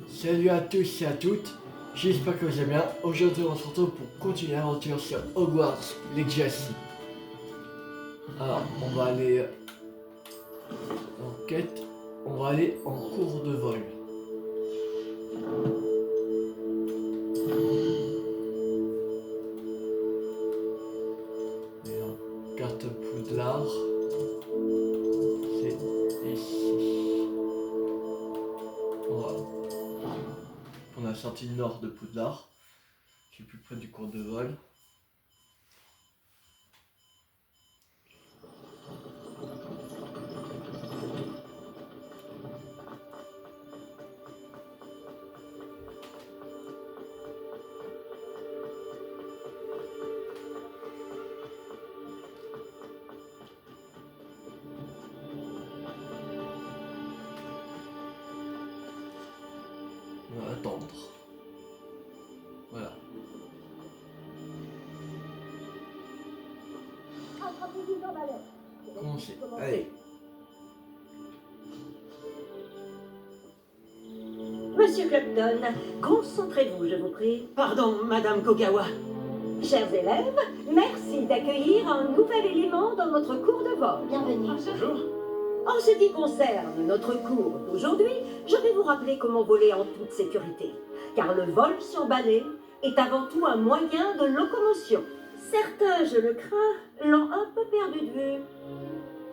Salut à tous et à toutes, j'espère que vous allez bien. Aujourd'hui on se retrouve pour continuer l'aventure sur Hogwarts Legacy. Alors on va aller en quête, on va aller en cours de vol. Et en carte Poudlard, c'est ici. On va prendre la sortie nord de Poudlard, qui est plus près du cours de vol. On va attendre. Voilà. Commencez. Allez. Monsieur Clapton, concentrez-vous, je vous prie. Pardon, Madame Kogawa. Chers élèves, merci d'accueillir un nouvel élément dans notre cours de vol. Bienvenue. Bonjour. En ce qui concerne notre cours d'aujourd'hui, je vais vous rappeler comment voler en toute sécurité. Car le vol sur balai est avant tout un moyen de locomotion. Certains, je le crains, l'ont un peu perdu de vue.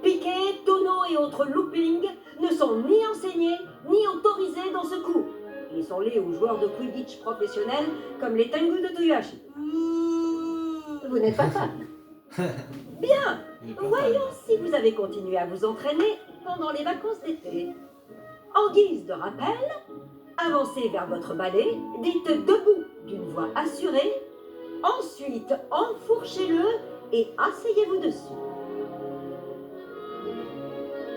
Piquet, tonneaux et autres loopings ne sont ni enseignés ni autorisés dans ce cours. Ils sont liés aux joueurs de Quidditch professionnels comme les Tengu de Toyohashi. Vous n'êtes pas fan? Bien. Voyons si vous avez continué à vous entraîner pendant les vacances d'été. En guise de rappel, avancez vers votre balai, dites debout d'une voix assurée, ensuite enfourchez-le et asseyez-vous dessus.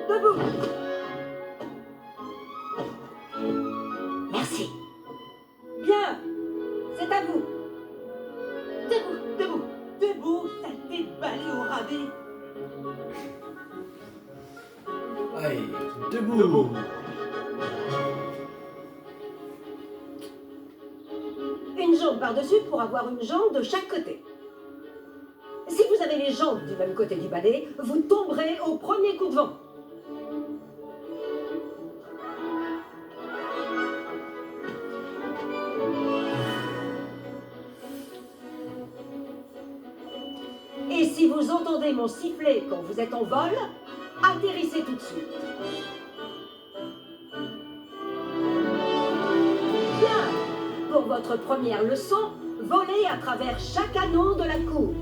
Debout. Merci. Bien, c'est à vous. Debout, debout. Debout, saleté de balai au rabais. Allez, debout. Une jambe par-dessus pour avoir une jambe de chaque côté. Si vous avez les jambes du même côté du balai, vous tomberez au premier coup de vent. Et si vous entendez mon sifflet quand vous êtes en vol, atterrissez tout de suite. Bien. Pour votre première leçon, volez à travers chaque anneau de la cour.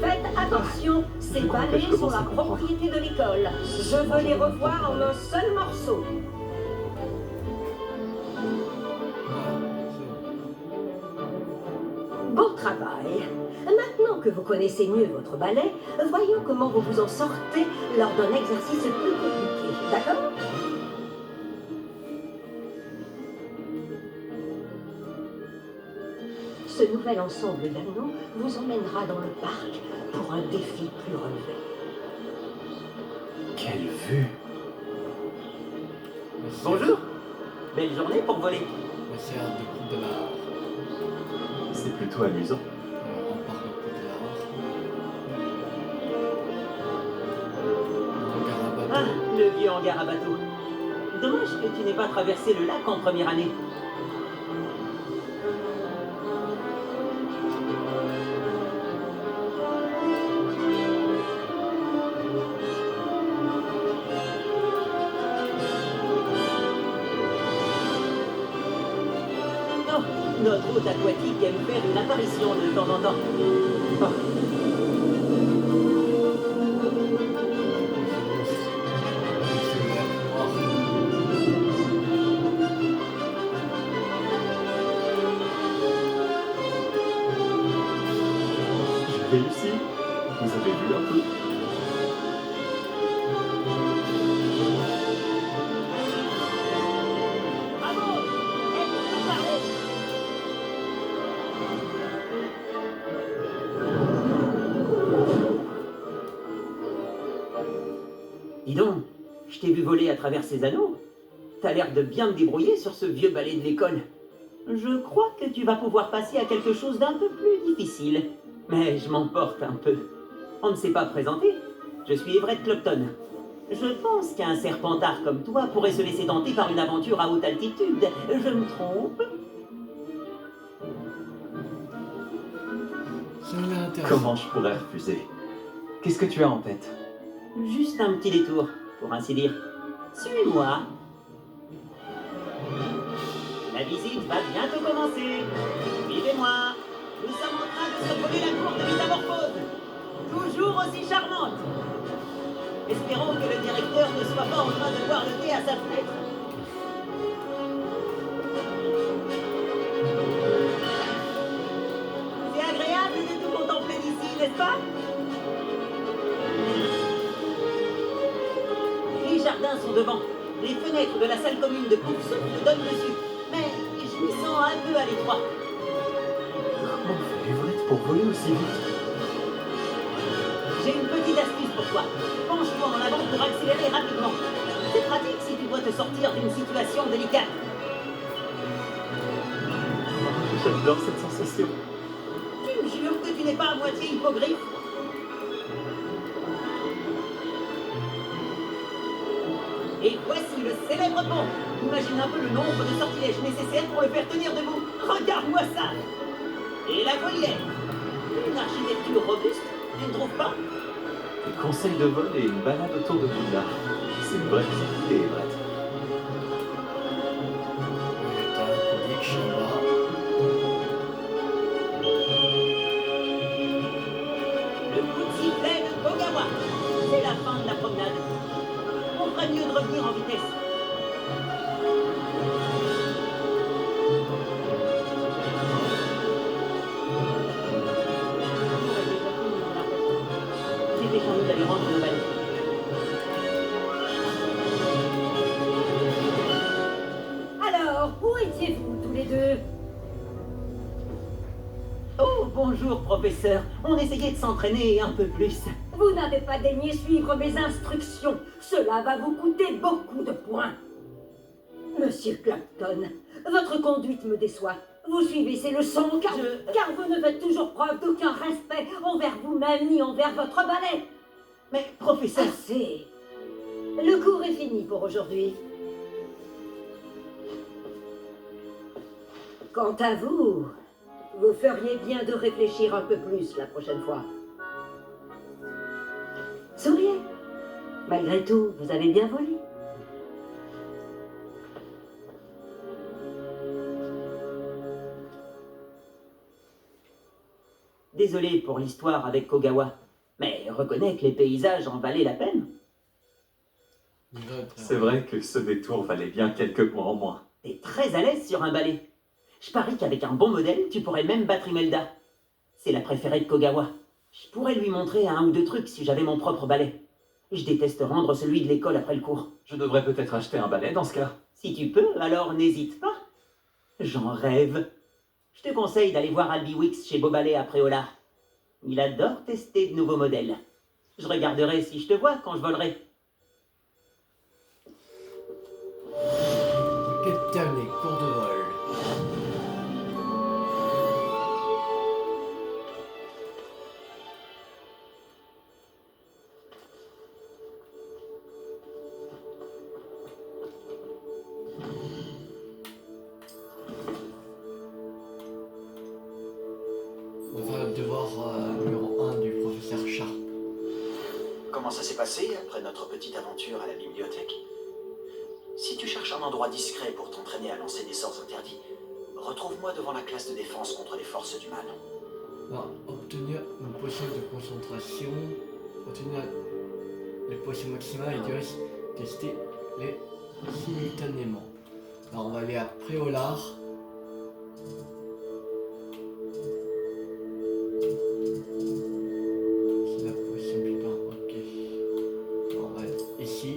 Faites attention, ces balais sont la propriété de l'école. Je veux les revoir en un seul morceau. Bon travail. Maintenant que vous connaissez mieux votre balai, voyons comment vous vous en sortez lors d'un exercice plus compliqué. D'accord? Ce nouvel ensemble d'anneaux vous emmènera dans le parc pour un défi plus relevé. Quelle vue! Bonjour. Belle journée pour voler. On va faire de Poudlard. C'est plutôt amusant. On part de Poudlard. On regarde un Ah, bateau. le vieux hangar à bateau. Dommage que tu n'aies pas traversé le lac en première année. Oh, notre hôte aquatique aime faire une apparition de temps en temps. Oh, J'ai réussi. Vous avez vu un peu? bravo! Êtes-vous préparés? Dis donc, je t'ai vu voler à travers ces anneaux. t'as l'air de bien te débrouiller sur ce vieux balai de l'école. Je crois que tu vas pouvoir passer à quelque chose d'un peu plus difficile. Mais je m'emporte un peu. On ne s'est pas présenté. Je suis Everett Clopton. Je pense qu'un serpentard comme toi pourrait se laisser tenter par une aventure à haute altitude. Je me trompe? Ça m'a l'air intéressant. Comment je pourrais refuser? Qu'est-ce que tu as en tête? Juste un petit détour, pour ainsi dire. Suis-moi. La visite va bientôt commencer. Suivez-moi. Nous sommes en train de survoler la cour de métamorphose. Toujours aussi charmante. Espérons que le directeur ne soit pas en train de boire le thé à sa fenêtre. C'est agréable de tout contempler d'ici, n'est-ce pas? Les jardins sont devant. Les fenêtres de la salle commune de Poufsouffle donnent dessus. Mais je m'y sens un peu à l'étroit. Comment fait Everett pour voler aussi vite? J'ai une petite astuce pour toi. Penche-toi en avant pour accélérer rapidement. C'est pratique si tu dois te sortir d'une situation délicate. J'adore cette sensation. Tu me jures que tu n'es pas à moitié hippogriffe? Et voici le célèbre pont. Imagine un peu le nombre de sortilèges nécessaires pour le faire tenir debout. Regarde-moi ça. Et la volière. Une architecture robuste, tu ne trouves pas? Des conseils de vol et une balade autour de Poudlard. C'est une vraie visibilité, Everett. T'as un public Shabba. Le coup de sifflet de Kogawa. C'est la fin de la promenade. On ferait mieux de revenir en vitesse. J'ai charmé d'aller rendre le balai. Alors, où étiez-vous tous les deux? Oh, bonjour, professeur. On essayait de s'entraîner un peu plus. Vous n'avez pas daigné suivre mes instructions. Cela va vous coûter beaucoup de points. Monsieur Clapton, votre conduite me déçoit. Vous suivez ces leçons car vous ne faites toujours preuve d'aucun respect envers vous-même ni envers votre balai. Mais, professeur... Assez. Le cours est fini pour aujourd'hui. Quant à vous, vous feriez bien de réfléchir un peu plus la prochaine fois. Souriez. Malgré tout, vous avez bien volé. Désolé pour l'histoire avec Kogawa, mais reconnais que les paysages en valaient la peine. C'est vrai que ce détour valait bien quelques points en moins. T'es très à l'aise sur un balai. Je parie qu'avec un bon modèle, tu pourrais même battre Imelda. C'est la préférée de Kogawa. Je pourrais lui montrer un ou deux trucs si j'avais mon propre balai. Je déteste rendre celui de l'école après le cours. Je devrais peut-être acheter un balai dans ce cas. Si tu peux, alors n'hésite pas. J'en rêve. Je te conseille d'aller voir Albie Wicks chez Beaubalais à Préolard. Il adore tester de nouveaux modèles. Je regarderai si je te vois quand je volerai. Quel terme les cours de vol. On va faire le devoir numéro 1 du professeur Sharp. Comment ça s'est passé après notre petite aventure à la bibliothèque? Si tu cherches un endroit discret pour t'entraîner à lancer des sorts interdits, retrouve-moi devant la classe de défense contre les forces du mal. On va obtenir une potion de concentration, obtenir les potions maximales et direct tester les simultanément. Alors on va aller à Préolard. C'est la potion putain, ok. Alors, on va aller ici.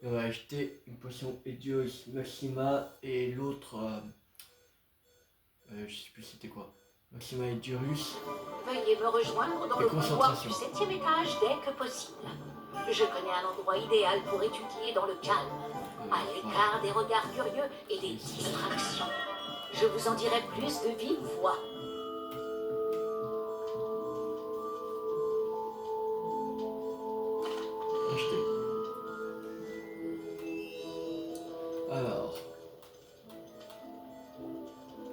Et on va acheter une potion Edios Maxima et l'autre, je sais plus c'était quoi. Maxima Edurus. Veuillez me rejoindre dans Et le couloir concentration. du 7e étage dès que possible. Je connais un endroit idéal pour étudier dans le calme. à l'écart des regards curieux et des distractions. Je vous en dirai plus de vive voix. Acheter. Alors.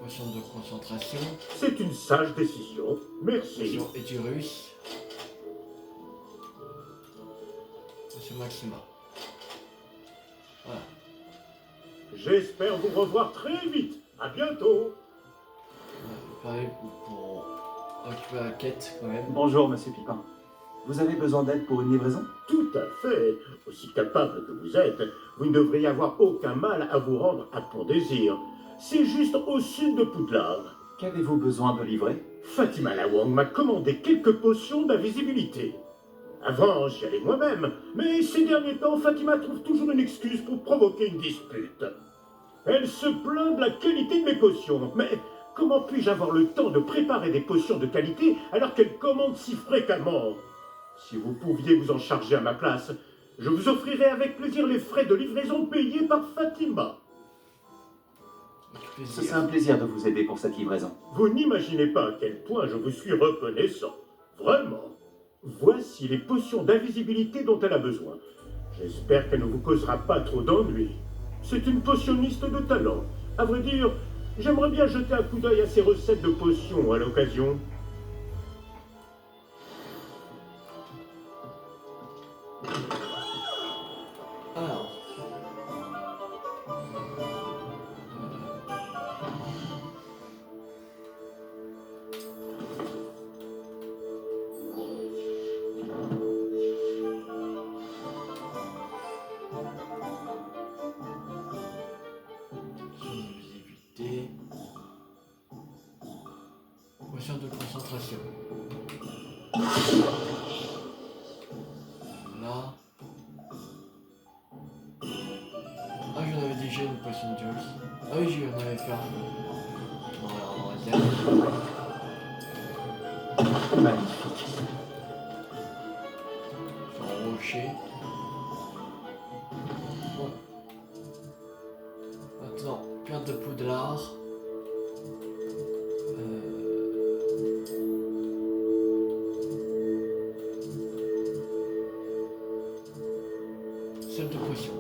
Potion de concentration. C'est une sage décision. Merci. Potion Edurus. Potion Maxima. Voilà. J'espère vous revoir très vite. À bientôt. Pareil pour occuper la quête quand même. Bonjour, monsieur Pipin. Vous avez besoin d'aide pour une livraison? Tout à fait. Aussi capable que vous êtes, vous ne devriez avoir aucun mal à vous rendre à Pont-Désir. C'est juste au sud de Poudlard. Qu'avez-vous besoin de livrer? Fatima Lawang m'a commandé quelques potions d'invisibilité. Avant, j'y allais moi-même, mais ces derniers temps, Fatima trouve toujours une excuse pour provoquer une dispute. Elle se plaint de la qualité de mes potions, mais comment puis-je avoir le temps de préparer des potions de qualité alors qu'elle commande si fréquemment? Si vous pouviez vous en charger à ma place, je vous offrirais avec plaisir les frais de livraison payés par Fatima. Avec Ce plaisir. serait un plaisir de vous aider pour cette livraison. Vous n'imaginez pas à quel point je vous suis reconnaissant. Vraiment. Voici les potions d'invisibilité dont elle a besoin. J'espère qu'elle ne vous causera pas trop d'ennuis. C'est une potionniste de talent. À vrai dire, j'aimerais bien jeter un coup d'œil à ses recettes de potions à l'occasion. Alors. Visibilité. Potion de concentration. Là. Ah, j'en avais déjà une potion de Joyce. Ah oui, j'en avais fait un. On va dire. Magnifique. Sur un rocher. Bon. Maintenant, pierre de Poudlard. Sel de potion.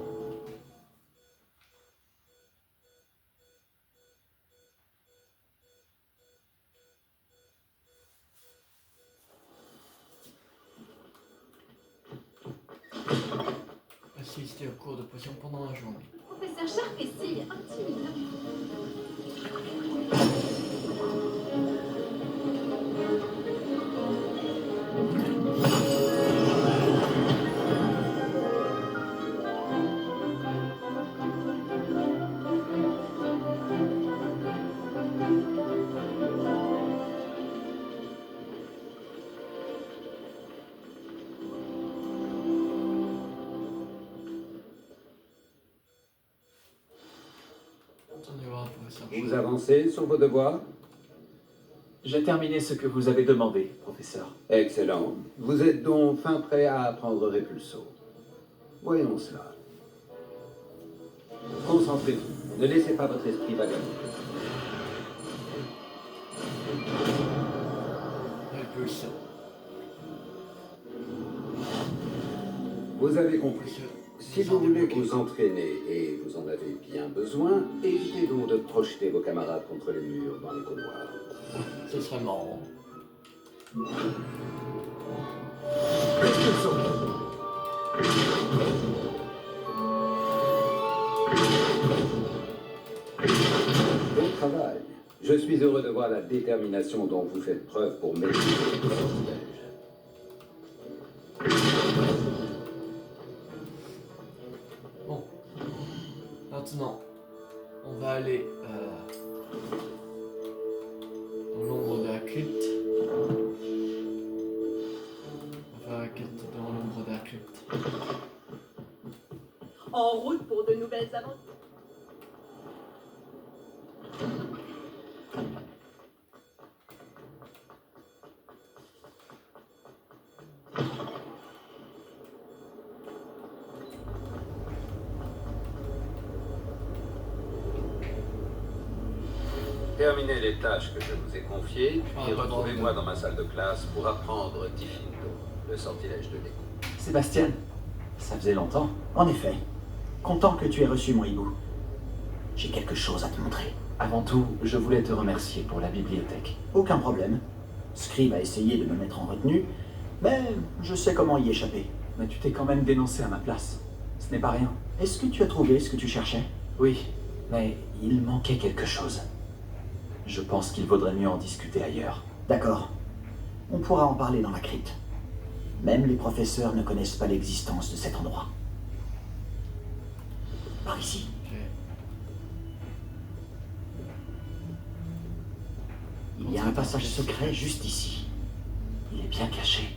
Assister au cours de potion pendant la journée. Professeur Sharp est si intimidant. On y va, professeur. Vous avancez sur vos devoirs? J'ai terminé ce que vous avez demandé, professeur. Excellent. Vous êtes donc fin prêt à apprendre Repulso. Voyons cela. Concentrez-vous. Ne laissez pas votre esprit vagabonder. Répulsion. Vous avez compris. Si vous voulez vous entraîner et vous en avez bien besoin, évitez donc de projeter vos camarades contre les murs dans les couloirs. Ce serait marrant. Bon travail. Je suis heureux de voir la détermination dont vous faites preuve pour maîtriser le sortilège. Bon. Maintenant, on va aller dans l'ombre de la crypte. On va faire la quête dans l'ombre de la crypte. En route pour de nouvelles aventures. Terminez les tâches que je vous ai confiées, puis Ah, retrouvez-moi dans ma salle de classe pour apprendre Diffindo, le sortilège de l'écho. Sébastien, ça faisait longtemps. En effet. Content que tu aies reçu mon hibou. J'ai quelque chose à te montrer. Avant tout, je voulais te remercier pour la bibliothèque. Aucun problème. Scribe a essayé de me mettre en retenue, mais je sais comment y échapper. Mais tu t'es quand même dénoncé à ma place. Ce n'est pas rien. Est-ce que tu as trouvé ce que tu cherchais? Oui, mais il manquait quelque chose. Je pense qu'il vaudrait mieux en discuter ailleurs. D'accord. On pourra en parler dans la crypte. Même les professeurs ne connaissent pas l'existence de cet endroit. Par ici. Il y a un passage secret juste ici. Il est bien caché.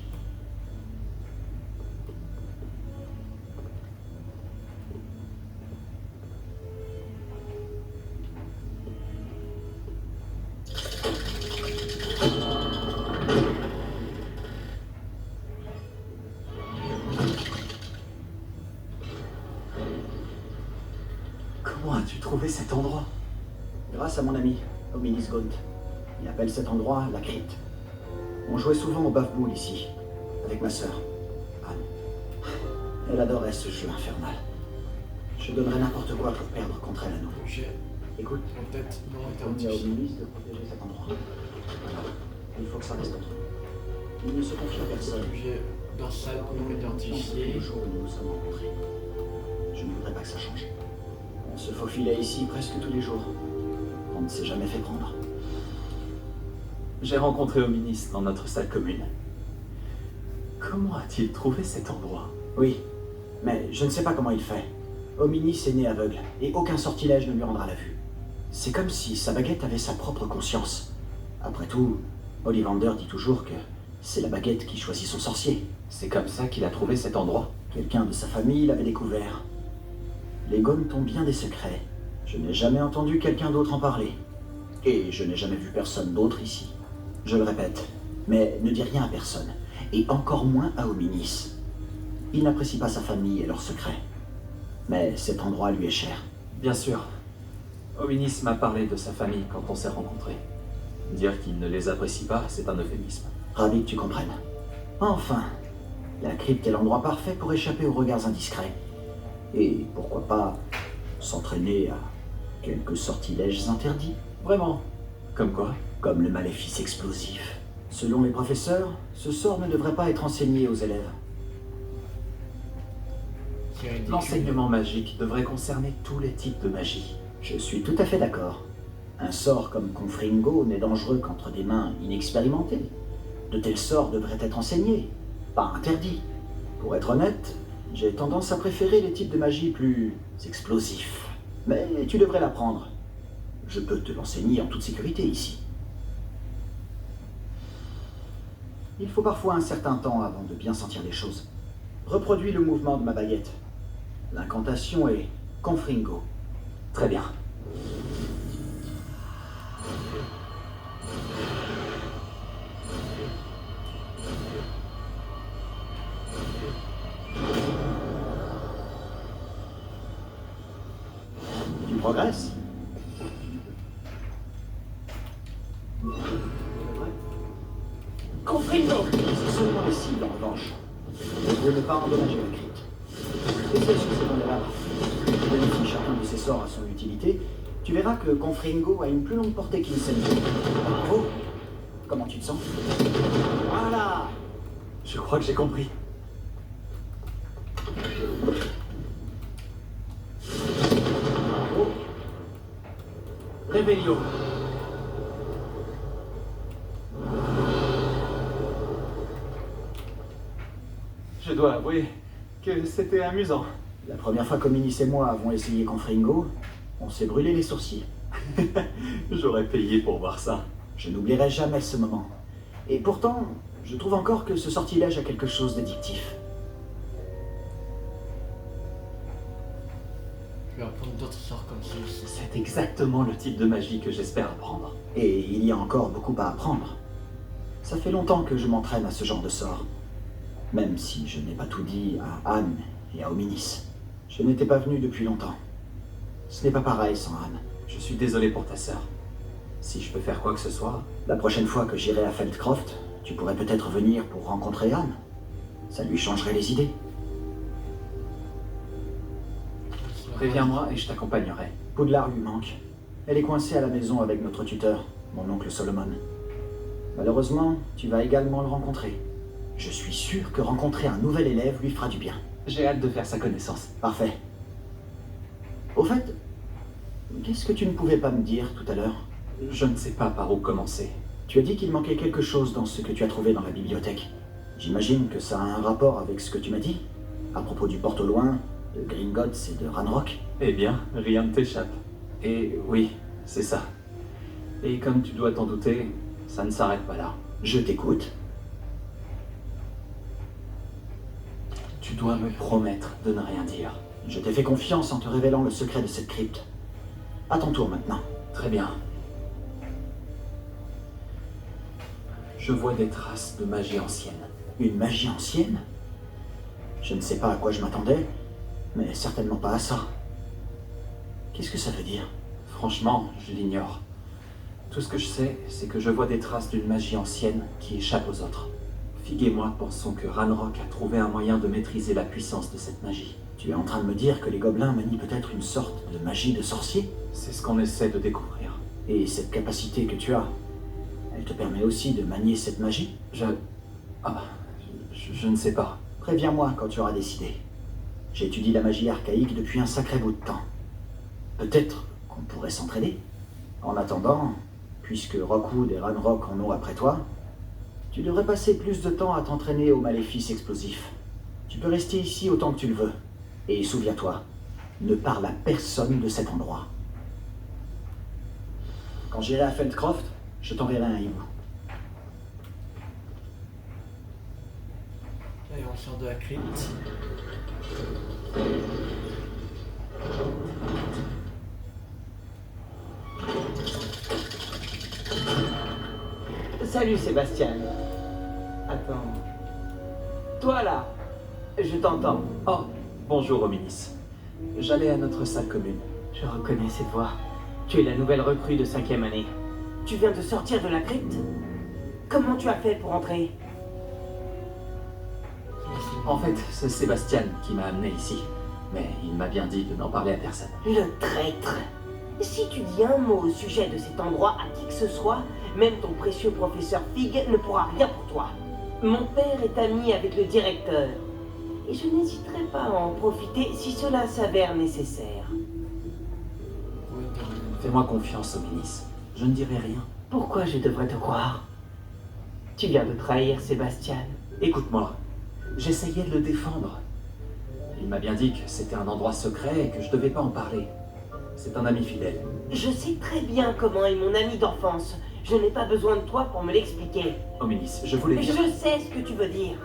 Comment as-tu trouvé cet endroit? Grâce à mon ami, Hominis Gaunt. Il appelle cet endroit la crypte. On jouait souvent au buff-boule ici, avec ma sœur, Anne. Elle adorait ce jeu infernal. Je donnerais n'importe quoi pour perdre contre elle à nouveau. Écoute, peut-être non on dit à Hominis de protéger cet endroit. Voilà. Il faut que ça reste entre nous. Il ne se confie à personne. Dans sa cour identifiée. Le jour où nous nous sommes rencontrés. Je ne voudrais pas que ça change. On se faufilait ici presque tous les jours. On ne s'est jamais fait prendre. J'ai rencontré Hominis dans notre salle commune. Comment a-t-il trouvé cet endroit? Oui, mais je ne sais pas comment il fait. Hominis est né aveugle, et aucun sortilège ne lui rendra la vue. C'est comme si sa baguette avait sa propre conscience. Après tout, Ollivander dit toujours que c'est la baguette qui choisit son sorcier. C'est comme ça qu'il a trouvé cet endroit? Quelqu'un de sa famille l'avait découvert. Les Gaunt ont bien des secrets. Je n'ai jamais entendu quelqu'un d'autre en parler. Et je n'ai jamais vu personne d'autre ici. Je le répète, mais ne dis rien à personne, et encore moins à Hominis. Il n'apprécie pas sa famille et leurs secrets. Mais cet endroit lui est cher. Bien sûr. Hominis m'a parlé de sa famille quand on s'est rencontrés. Dire qu'il ne les apprécie pas, c'est un euphémisme. Ravi que tu comprennes. Enfin, la crypte est l'endroit parfait pour échapper aux regards indiscrets. Et pourquoi pas s'entraîner à quelques sortilèges interdits. Vraiment? Comme quoi? Comme le maléfice explosif. Selon les professeurs, ce sort ne devrait pas être enseigné aux élèves. L'enseignement magique devrait concerner tous les types de magie. Je suis tout à fait d'accord. Un sort comme Confringo n'est dangereux qu'entre des mains inexpérimentées. De tels sorts devraient être enseignés, pas interdits. Pour être honnête, j'ai tendance à préférer les types de magie plus explosifs. Mais tu devrais l'apprendre. Je peux te l'enseigner en toute sécurité ici. Il faut parfois un certain temps avant de bien sentir les choses. Reproduis le mouvement de ma baguette. L'incantation est Confringo. Très bien. Tu progresses. Confringo! C'est seulement les cibles en revanche. Je ne veux pas endommager la crypte. Essaye sur ces données-là. Vérifie chacun de ces sorts à son utilité. Tu verras que Confringo a une plus longue portée qu'Incendio. Bravo! Comment tu te sens? Voilà! Je crois que j'ai compris. Bravo! Revelio. Je dois avouer que c'était amusant. La première fois qu'Hominis et moi avons essayé Confringo, on s'est brûlé les sourcils. J'aurais payé pour voir ça. Je n'oublierai jamais ce moment. Et pourtant, je trouve encore que ce sortilège a quelque chose d'addictif. Je vais apprendre d'autres sorts comme celui-ci. C'est exactement le type de magie que j'espère apprendre. Et il y a encore beaucoup à apprendre. Ça fait longtemps que je m'entraîne à ce genre de sort. Même si je n'ai pas tout dit à Anne et à Hominis. Je n'étais pas venu depuis longtemps. Ce n'est pas pareil sans Anne. Je suis désolé pour ta sœur. Si je peux faire quoi que ce soit... La prochaine fois que j'irai à Feldcroft, tu pourrais peut-être venir pour rencontrer Anne. Ça lui changerait les idées. Préviens-moi et je t'accompagnerai. Poudlard lui manque. Elle est coincée à la maison avec notre tuteur, mon oncle Solomon. Malheureusement, tu vas également le rencontrer. Je suis sûr que rencontrer un nouvel élève lui fera du bien. J'ai hâte de faire sa connaissance. Parfait. Au fait, qu'est-ce que tu ne pouvais pas me dire tout à l'heure? Je ne sais pas par où commencer. Tu as dit qu'il manquait quelque chose dans ce que tu as trouvé dans la bibliothèque. J'imagine que ça a un rapport avec ce que tu m'as dit, à propos du porte au loin, de Gringotts et de Ranrock. Eh bien, rien ne t'échappe. Et oui, c'est ça. Et comme tu dois t'en douter, ça ne s'arrête pas là. Je t'écoute. Tu dois me promettre de ne rien dire. Je t'ai fait confiance en te révélant le secret de cette crypte. À ton tour maintenant. Très bien. Je vois des traces de magie ancienne. Une magie ancienne? Je ne sais pas à quoi je m'attendais, mais certainement pas à ça. Qu'est-ce que ça veut dire? Franchement, je l'ignore. Tout ce que je sais, c'est que je vois des traces d'une magie ancienne qui échappe aux autres. Fig et moi pensons que Ranrock a trouvé un moyen de maîtriser la puissance de cette magie. Tu es en train de me dire que les gobelins manient peut-être une sorte de magie de sorcier? C'est ce qu'on essaie de découvrir. Et cette capacité que tu as, elle te permet aussi de manier cette magie? Je ne sais pas. Préviens-moi quand tu auras décidé. J'étudie la magie archaïque depuis un sacré bout de temps. Peut-être qu'on pourrait s'entraider. En attendant, puisque Rockwood et Ranrock en ont après toi, tu devrais passer plus de temps à t'entraîner aux maléfices explosifs. Tu peux rester ici autant que tu le veux. Et souviens-toi, ne parle à personne de cet endroit. Quand j'irai à Feldcroft, je t'enverrai un hibou. Et on sort de la crypte. Salut Sébastien. Attends. Toi là, je t'entends. Oh, bonjour Hominis. J'allais à notre salle commune. Je reconnais cette voix. Tu es la nouvelle recrue de 5e année. Tu viens de sortir de la crypte? Comment tu as fait pour entrer? En fait, c'est Sébastien qui m'a amené ici. Mais il m'a bien dit de n'en parler à personne. Le traître. Si tu dis un mot au sujet de cet endroit à qui que ce soit, même ton précieux professeur Fig ne pourra rien pour toi. Mon père est ami avec le directeur. Et je n'hésiterai pas à en profiter si cela s'avère nécessaire. Fais-moi confiance, Hominis. Je ne dirai rien. Pourquoi je devrais te croire? Tu viens de trahir Sébastien. Écoute-moi. J'essayais de le défendre. Il m'a bien dit que c'était un endroit secret et que je devais pas en parler. C'est un ami fidèle. Je sais très bien comment est mon ami d'enfance. Je n'ai pas besoin de toi pour me l'expliquer. Hominis, je voulais dire... Je sais ce que tu veux dire.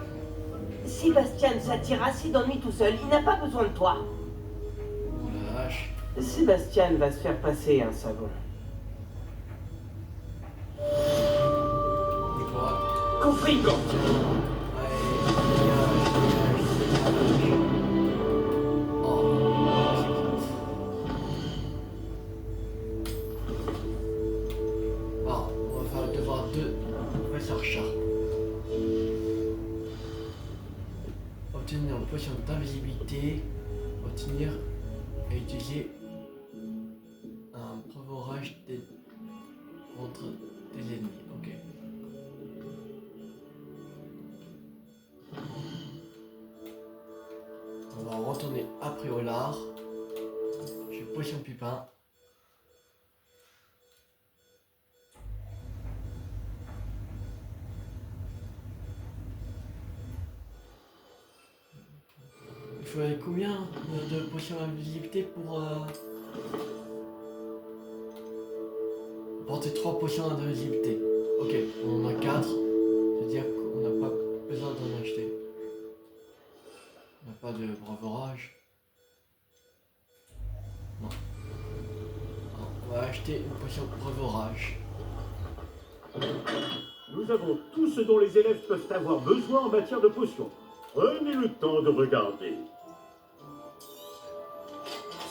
Sébastien s'attire assez d'ennui tout seul. Il n'a pas besoin de toi. Oh la vache. Sébastien va se faire passer un savon. Et quoi? Compris. On va faire le devoir de professeur Sharp. Obtenir une potion d'invisibilité. Obtenir et utiliser un provorage contre des ennemis. Ok. On va retourner après au lard. Je suis potion pupin. Il faudrait combien de potions d'invisibilité pour porter 3 potions d'invisibilité? Ok, on en a 4. C'est-à-dire qu'on n'a pas besoin d'en acheter. On n'a pas de bravourage. Non. Non. On va acheter une potion de bravourage. Nous avons tout ce dont les élèves peuvent avoir besoin en matière de potions. Prenez le temps de regarder.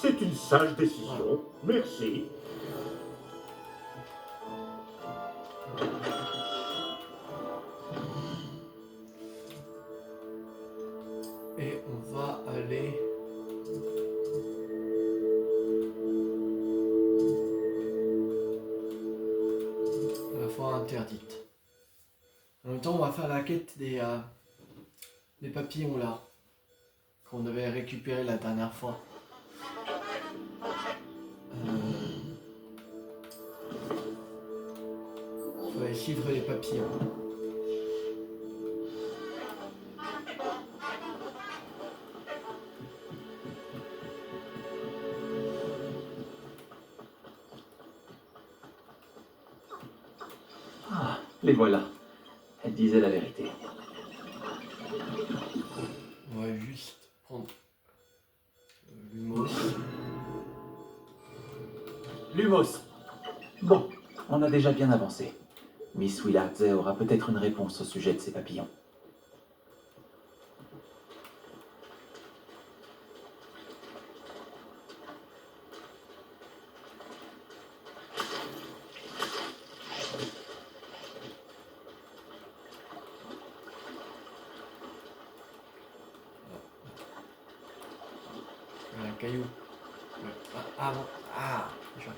C'est une sage décision. Merci. interdite. En même temps, on va faire la quête des papillons là, qu'on avait récupéré la dernière fois. Il faut aller suivre les papillons. Ah, les voilà. Elle disait la vérité. On va juste prendre l'humos. Lumos. Bon, on a déjà bien avancé. Miss Willardse aura peut-être une réponse au sujet de ces papillons. Un caillou. Ah, bon. Ah, je vois.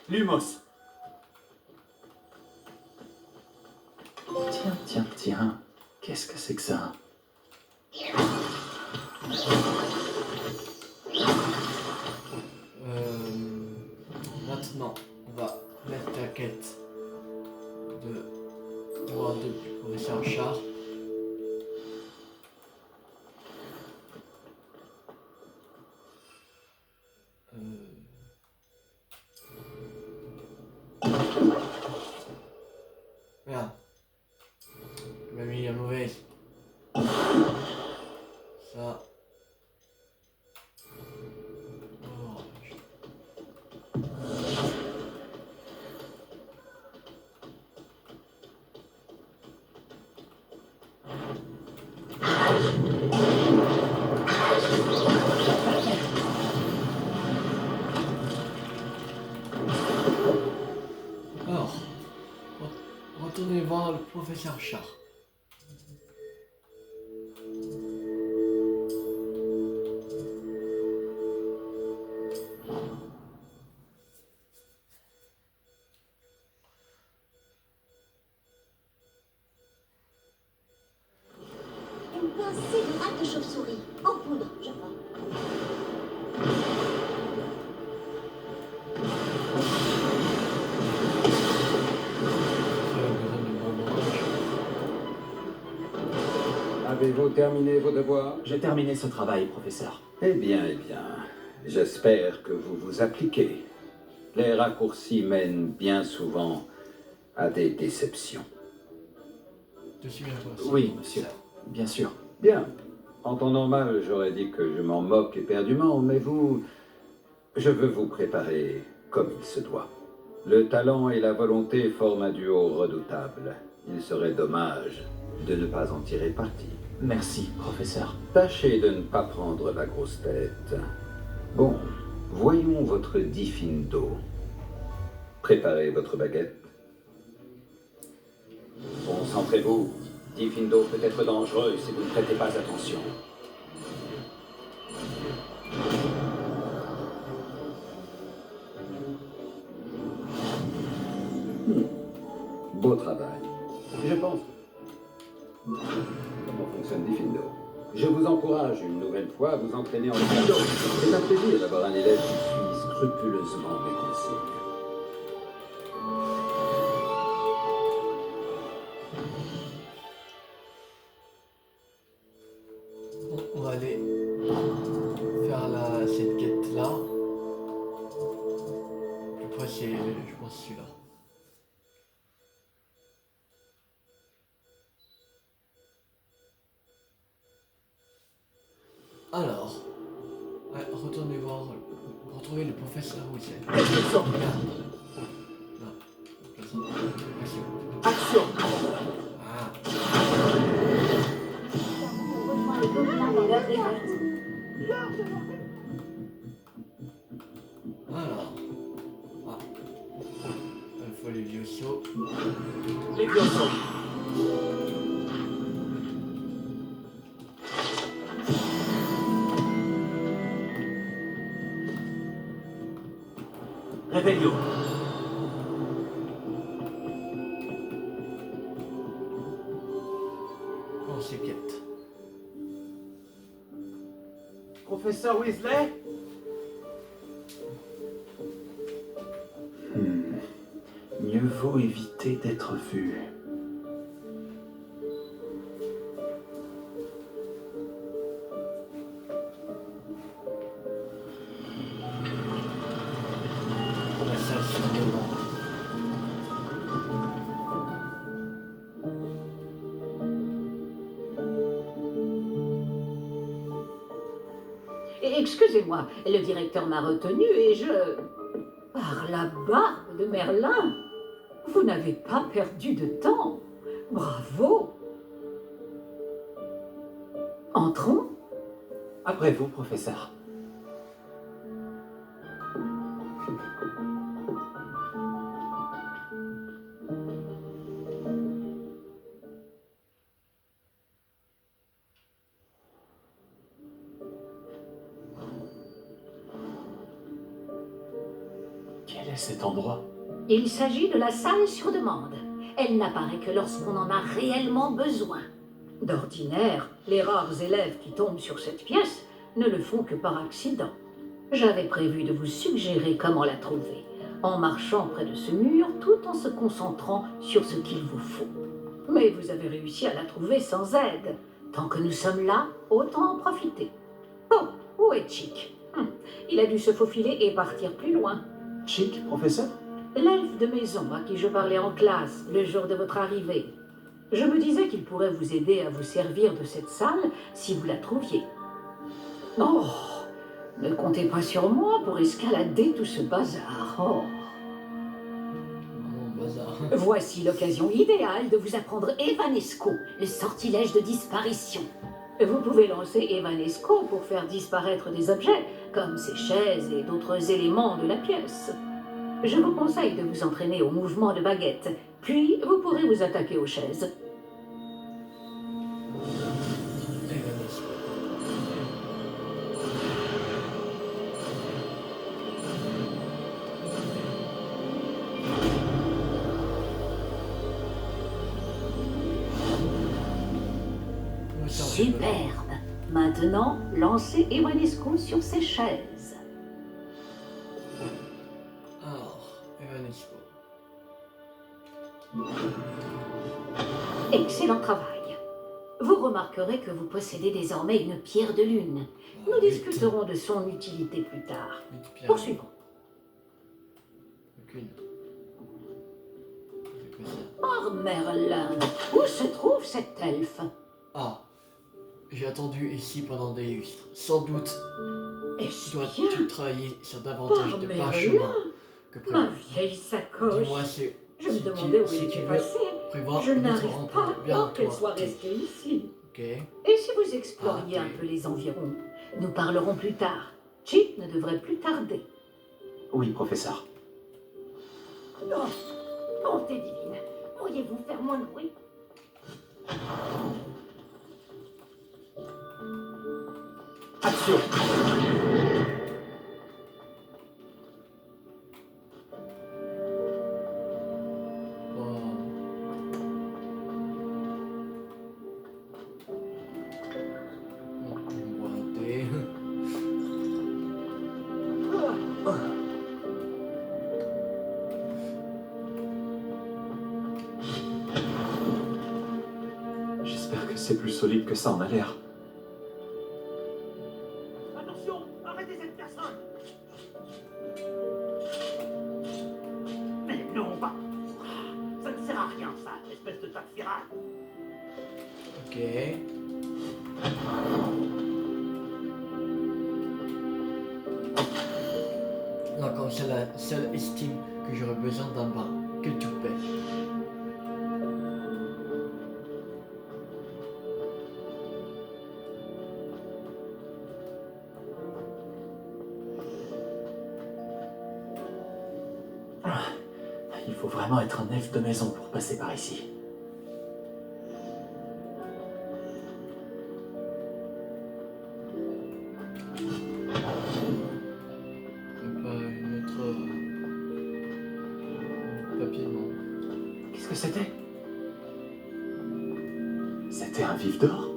Lumos. Tiens. Qu'est-ce que c'est que ça? Maintenant, on va mettre la quête de voir du professeur Char. Merde. Il m'a mis la mauvaise. Ça. Oh, alors, retournez voir le professeur Char. Une pincée de rate de chauve-souris, en poudre, je crois. Avez-vous terminé vos devoirs? J'ai terminé ce travail, professeur. Eh bien. J'espère que vous vous appliquez. Les raccourcis mènent bien souvent à des déceptions. Je suis bien toi. Oui, monsieur. Bien sûr. Bien. En temps normal, j'aurais dit que je m'en moque éperdument, mais je veux vous préparer comme il se doit. Le talent et la volonté forment un duo redoutable. Il serait dommage de ne pas en tirer parti. Merci, professeur. Tâchez de ne pas prendre la grosse tête. Bon, voyons votre diffindo. Préparez votre baguette. Concentrez-vous. Diffindo peut être dangereux si vous ne prêtez pas attention. Beau travail. Je pense. Comment fonctionne Diffindo? Je vous encourage une nouvelle fois à vous entraîner en Diffindo. C'est un plaisir d'avoir un élève qui suit scrupuleusement mes consignes. Bon, on va aller faire cette quête là. Plus près c'est, je pense, celui-là. Alors, ouais, retournez voir, retrouver le professeur Wilson. Action! Ah. On rejoint les gobelins et leurs révoltes. plus ensemble. Réveillons. On s'inquiète. Professeur Weasley? Mieux vaut éviter d'être vu. Excusez-moi, le directeur m'a retenu et je... Par la barbe de Merlin, vous n'avez pas perdu de temps. Bravo. Entrons. Après vous, professeur. Quel est cet endroit? Il s'agit de la salle sur demande. Elle n'apparaît que lorsqu'on en a réellement besoin. D'ordinaire, les rares élèves qui tombent sur cette pièce ne le font que par accident. J'avais prévu de vous suggérer comment la trouver, en marchant près de ce mur tout en se concentrant sur ce qu'il vous faut. Mais vous avez réussi à la trouver sans aide. Tant que nous sommes là, autant en profiter. Oh, où est Chick? Il a dû se faufiler et partir plus loin. Chick, professeur? L'elfe de maison à qui je parlais en classe le jour de votre arrivée. Je me disais qu'il pourrait vous aider à vous servir de cette salle si vous la trouviez. Oh, ne comptez pas sur moi pour escalader tout ce bazar. Oh. Bazar. Voici l'occasion idéale de vous apprendre Evanesco, le sortilège de disparition. Vous pouvez lancer Evanesco pour faire disparaître des objets, comme ces chaises et d'autres éléments de la pièce. Je vous conseille de vous entraîner au mouvement de baguette, puis vous pourrez vous attaquer aux chaises. Superbe. Maintenant, lancez Evanesco sur ces chaises. Alors, Evanesco. Excellent travail. Vous remarquerez que vous possédez désormais une pierre de lune. Nous discuterons de son utilité plus tard. Poursuivons. Aucune. Oh Merlin, où se trouve cet elfe? Ah, j'ai attendu ici pendant des lustres. Sans doute Est-ce dois-tu travailler sur davantage de Merlin, parchemin que prévu. ma vieille sacoche. Dis-moi Je me demandais où elle était passée. prévoir Je notre n'arrive pas rencontre à bien croire qu'elle toi. soit restée ici. Ok. Et si vous exploriez un peu les environs? Nous parlerons plus tard. Chip ne devrait plus tarder. Oui, professeur. Oh, bonté divine, pourriez-vous faire moins de bruit? Action! J'espère que c'est plus solide que ça en a l'air. Attention, arrêtez cette personne. Mais non, pas. Ça ne sert à rien, ça, espèce de taxirade. Ok. Non, comme c'est la seule estime que j'aurais besoin d'un bain. Que tu paies. Il faut vraiment être un elfe de maison pour passer par ici. c'était? C'était un vif d'or?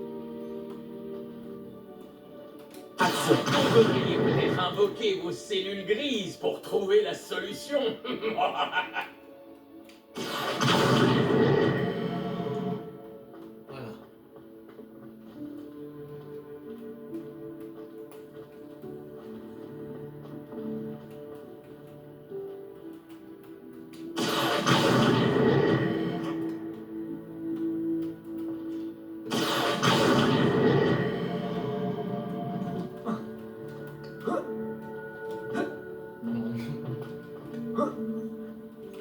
Hudson, vous devriez peut-être invoquer vos cellules grises pour trouver la solution. Voilà.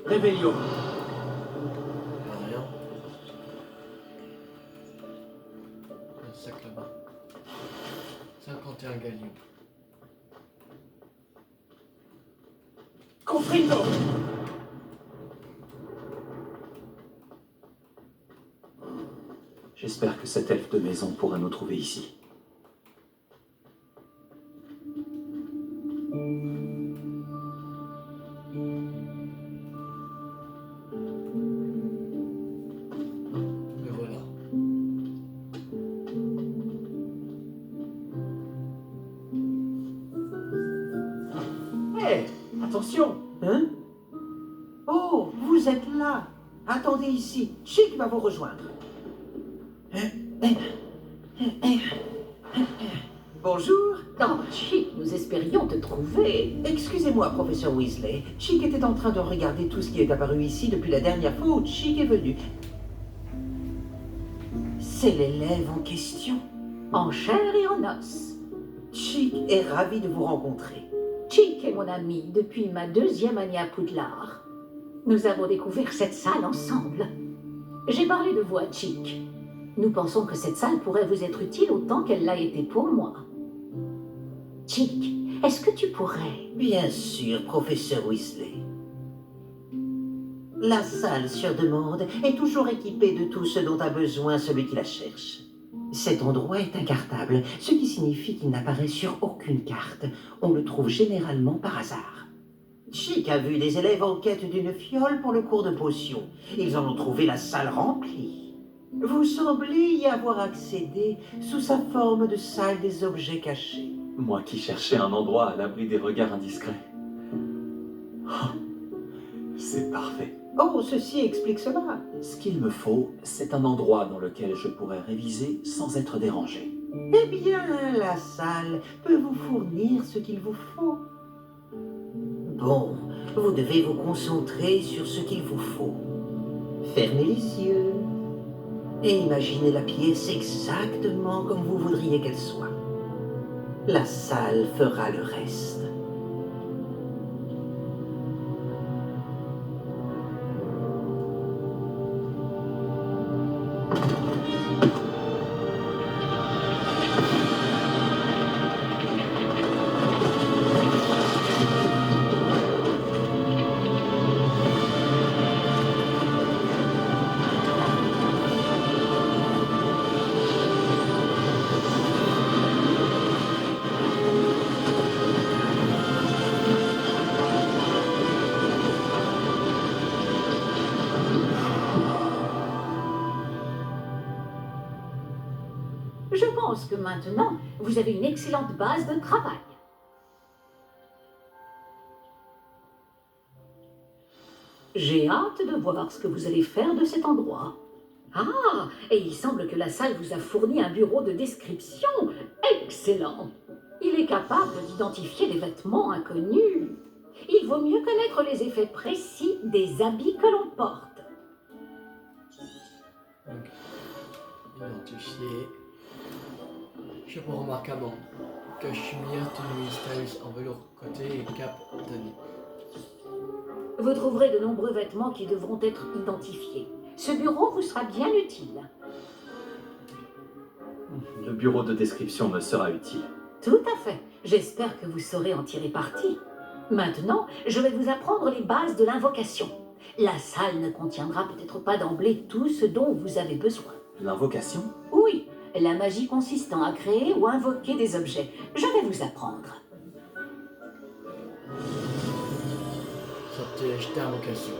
Réveillon. Rien. Un sac là-bas. 51 galions. Comprendo. J'espère que cet elfe de maison pourra nous trouver ici. Mais voilà. Hé, attention. Hein? Oh, vous êtes là. Attendez ici. Chic va vous rejoindre. Bonjour. Oh, Chic, nous espérions te trouver. Excusez-moi, professeur Weasley. Chic était en train de regarder tout ce qui est apparu ici depuis la dernière fois où Chic est venu. C'est l'élève en question. En chair et en os. Chic est ravi de vous rencontrer. Chic est mon ami depuis ma 2e année à Poudlard. Nous avons découvert cette salle ensemble. J'ai parlé de vous à Chic. Nous pensons que cette salle pourrait vous être utile autant qu'elle l'a été pour moi. Chic, est-ce que tu pourrais... Bien sûr, professeur Weasley. La salle sur demande est toujours équipée de tout ce dont a besoin celui qui la cherche. Cet endroit est incartable, ce qui signifie qu'il n'apparaît sur aucune carte. On le trouve généralement par hasard. Chic a vu des élèves en quête d'une fiole pour le cours de potions. Ils en ont trouvé la salle remplie. Vous semblez y avoir accédé sous sa forme de salle des objets cachés. Moi qui cherchais un endroit à l'abri des regards indiscrets. Oh, c'est parfait. Oh, ceci explique cela. Ce qu'il me faut, c'est un endroit dans lequel je pourrais réviser sans être dérangé. Eh bien, la salle peut vous fournir ce qu'il vous faut. Bon, vous devez vous concentrer sur ce qu'il vous faut. Fermez les yeux et imaginez la pièce exactement comme vous voudriez qu'elle soit. La salle fera le reste. Je pense que maintenant, vous avez une excellente base de travail. J'ai hâte de voir ce que vous allez faire de cet endroit. Ah, et il semble que la salle vous a fourni un bureau de description. Excellent. Il est capable d'identifier les vêtements inconnus. Il vaut mieux connaître les effets précis des habits que l'on porte. Donc, identifier. Chapeau remarquable. Cachemire, tenue styles en velours côté et cap donné. Vous trouverez de nombreux vêtements qui devront être identifiés. Ce bureau vous sera bien utile. Le bureau de description me sera utile. Tout à fait. J'espère que vous saurez en tirer parti. Maintenant, je vais vous apprendre les bases de l'invocation. La salle ne contiendra peut-être pas d'emblée tout ce dont vous avez besoin. L'invocation? Oui, la magie consistant à créer ou invoquer des objets. Je vais vous apprendre. Sortilège d'invocation.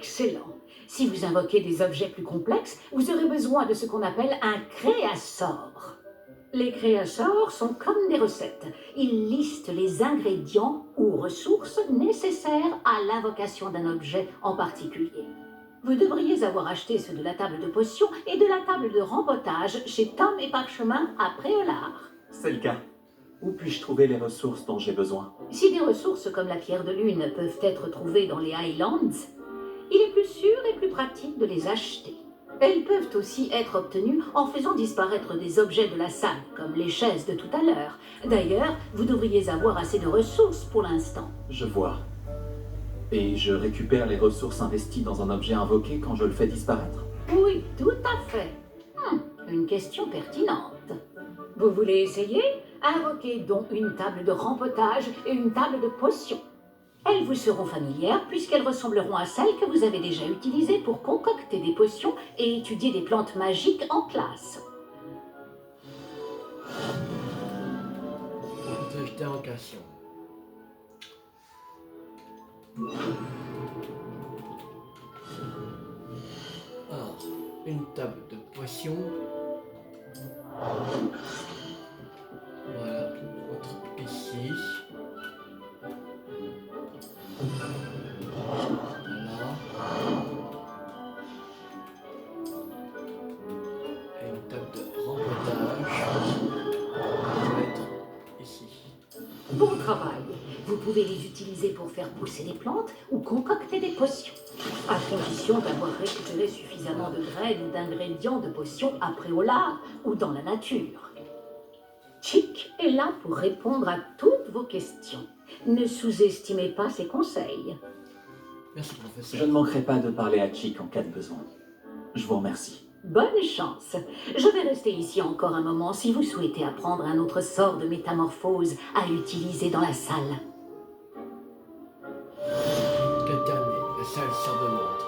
Excellent. Si vous invoquez des objets plus complexes, vous aurez besoin de ce qu'on appelle un créasort. Les créasors sont comme des recettes. Ils listent les ingrédients ou ressources nécessaires à l'invocation d'un objet en particulier. Vous devriez avoir acheté ceux de la table de potions et de la table de rempotage chez Tom et Parchemin à Préolard. C'est le cas. Où puis-je trouver les ressources dont j'ai besoin? Si des ressources comme la pierre de lune peuvent être trouvées dans les Highlands, il est plus sûr et plus pratique de les acheter. Elles peuvent aussi être obtenues en faisant disparaître des objets de la salle, comme les chaises de tout à l'heure. D'ailleurs, vous devriez avoir assez de ressources pour l'instant. Je vois. Et je récupère les ressources investies dans un objet invoqué quand je le fais disparaître? Oui, tout à fait. Une question pertinente. Vous voulez essayer? Invoquez donc une table de rempotage et une table de potions. Elles vous seront familières puisqu'elles ressembleront à celles que vous avez déjà utilisées pour concocter des potions et étudier des plantes magiques en classe. Interrogation. Alors, une table de potions. Voilà, autre ici. Voilà. Et une table de rempotage. On va mettre ici. Bon travail. Vous pouvez les utiliser pour faire pousser des plantes ou concocter des potions, à condition d'avoir récupéré suffisamment de graines ou d'ingrédients de potions à Préolard ou dans la nature. Chick est là pour répondre à toutes vos questions. Ne sous-estimez pas ses conseils. Merci, professeur. Je ne manquerai pas de parler à Chick en cas de besoin. Je vous remercie. Bonne chance. Je vais rester ici encore un moment si vous souhaitez apprendre un autre sort de métamorphose à utiliser dans la salle. Le dernier, la salle sur demande.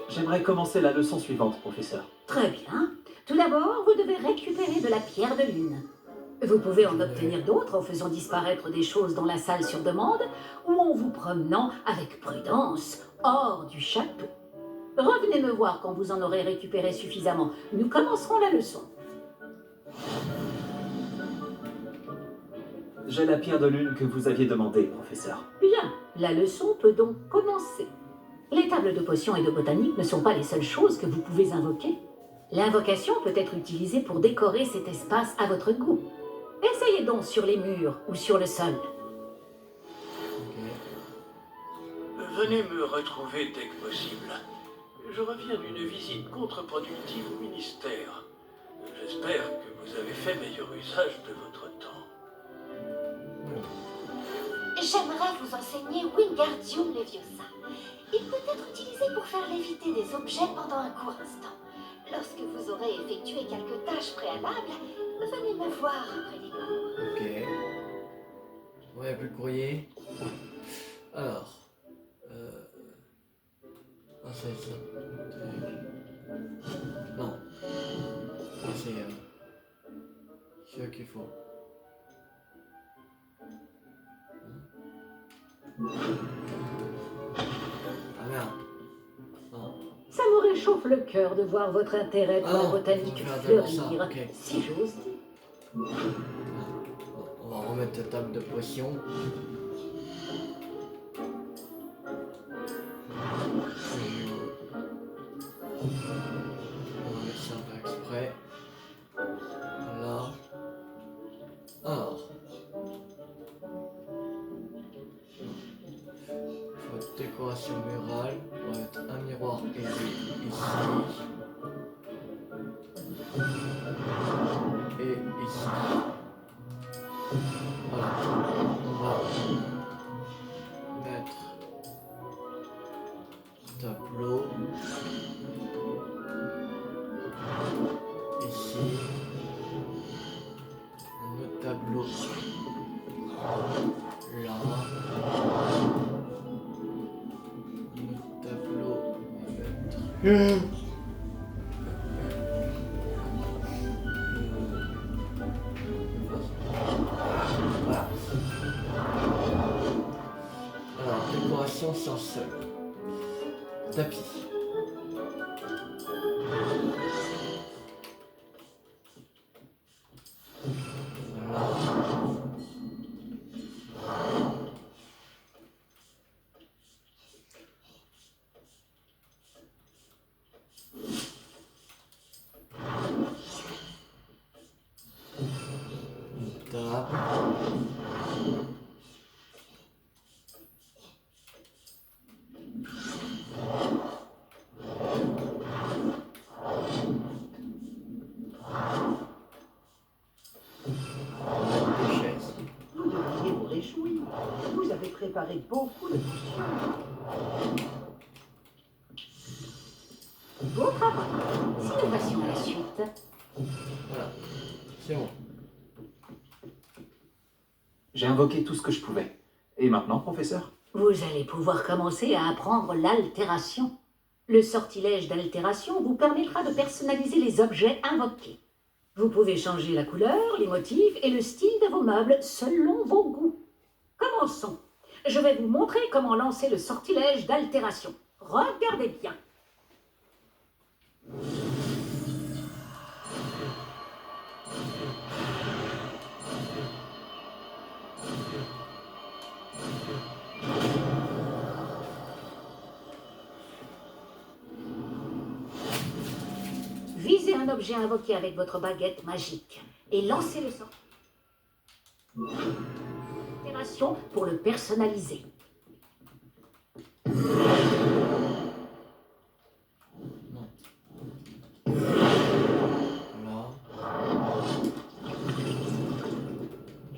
J'aimerais commencer la leçon suivante, professeur. Très bien. Tout d'abord, vous devez récupérer de la pierre de lune. Vous pouvez en obtenir d'autres en faisant disparaître des choses dans la salle sur demande ou en vous promenant avec prudence hors du château. Revenez me voir quand vous en aurez récupéré suffisamment. Nous commencerons la leçon. J'ai la pierre de lune que vous aviez demandée, professeur. Bien, la leçon peut donc commencer. Les tables de potions et de botanique ne sont pas les seules choses que vous pouvez invoquer. L'invocation peut être utilisée pour décorer cet espace à votre goût. Essayez donc sur les murs ou sur le sol. Venez me retrouver dès que possible. Je reviens d'une visite contre-productive au ministère. J'espère que vous avez fait meilleur usage de votre temps. J'aimerais vous enseigner Wingardium Leviosa. Il peut être utilisé pour faire léviter des objets pendant un court instant. Lorsque vous aurez effectué quelques tâches préalables, venez me voir après les cours. Ok. Ouais, plus de courrier. Alors. Ah, c'est ça. Non. Ah, c'est ce qu'il faut. Ah merde. Non. Ça me réchauffe le cœur de voir votre intérêt pour la botanique fleurir, okay. si j'ose dire. On va remettre la table de potions. On va mettre ça par exprès. Là. Alors. Votre décoration murale. On va mettre un miroir ailé ici. Et ici. Voilà. On va mettre tableau ici. Un autre tableau là. Un autre tableau, on va mettre. Voilà. ascenseur. Tapis. Vous devriez vous réjouir. Vous avez préparé beaucoup de potions. Beau travail. Si nous passions à la suite. Voilà, c'est bon. J'ai invoqué tout ce que je pouvais. Et maintenant, professeur? Vous allez pouvoir commencer à apprendre l'altération. Le sortilège d'altération vous permettra de personnaliser les objets invoqués. Vous pouvez changer la couleur, les motifs et le style de vos meubles selon vos goûts. Commençons. Je vais vous montrer comment lancer le sortilège d'altération. Regardez bien. Visez un objet invoqué avec votre baguette magique et lancez le sort. Opération pour le personnaliser. Voilà.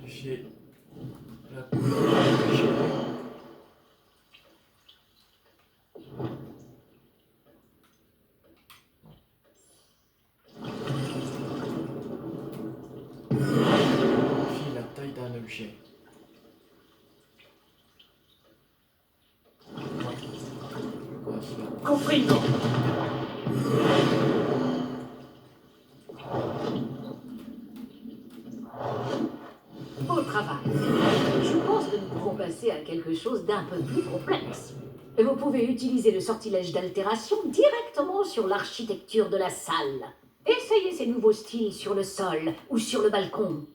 J'ai la couleur que j'ai. La taille d'un objet. Compris, non? Beau travail. Je pense que nous pouvons passer à quelque chose d'un peu plus complexe. Vous pouvez utiliser le sortilège d'altération directement sur l'architecture de la salle. Essayez ces nouveaux styles sur le sol ou sur le balcon.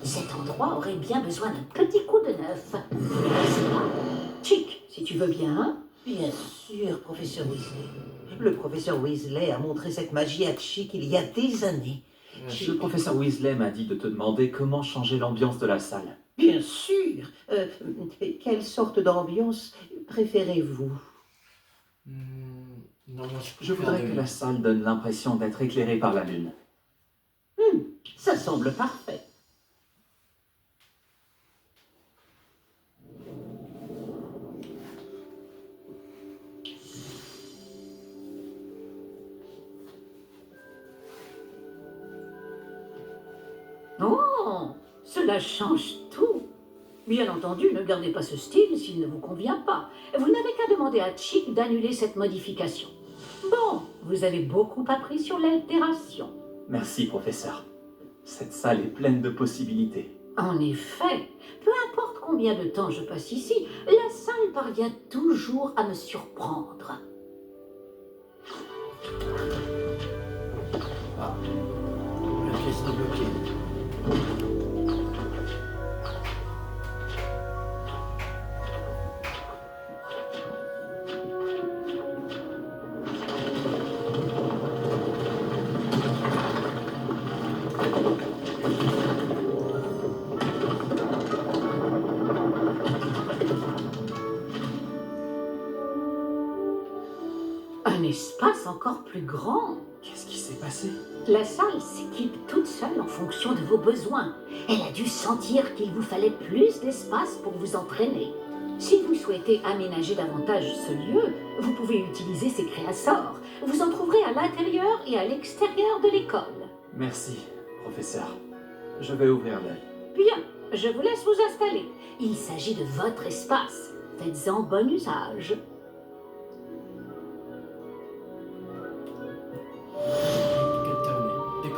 Cet endroit aurait bien besoin d'un petit coup de neuf. C'est pas chic, si tu veux bien. Bien sûr, professeur Weasley. Le professeur Weasley a montré cette magie à Chick il y a des années. Le professeur Weasley m'a dit de te demander comment changer l'ambiance de la salle. Bien sûr. Quelle sorte d'ambiance préférez-vous? Non, moi, Je voudrais que la salle donne l'impression d'être éclairée par la lune. Ça semble parfait. Oh, cela change tout. Bien entendu, ne gardez pas ce style s'il ne vous convient pas. Vous n'avez qu'à demander à Chick d'annuler cette modification. Bon, vous avez beaucoup appris sur l'altération. Merci, professeur. Cette salle est pleine de possibilités. En effet, peu importe combien de temps je passe ici, la salle parvient toujours à me surprendre. Ah, la pièce débloquée. Un espace encore plus grand. Qu'est-ce qui s'est passé? La salle s'équipe toute seule en fonction de vos besoins. Elle a dû sentir qu'il vous fallait plus d'espace pour vous entraîner. Si vous souhaitez aménager davantage ce lieu, vous pouvez utiliser ces créassors. Vous en trouverez à l'intérieur et à l'extérieur de l'école. Merci, professeur. Je vais ouvrir l'œil. Bien, je vous laisse vous installer. Il s'agit de votre espace. Faites-en bon usage.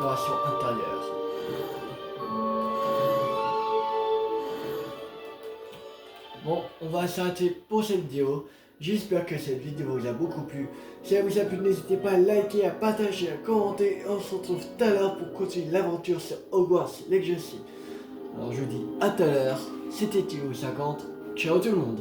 décoration intérieure. Bon, on va s'arrêter pour cette vidéo. J'espère que cette vidéo vous a beaucoup plu. Si elle vous a plu, n'hésitez pas à liker, à partager, à commenter. On se retrouve tout à l'heure pour continuer l'aventure sur Hogwarts Legacy. Alors je vous dis à tout à l'heure. C'était Théo50. Ciao tout le monde.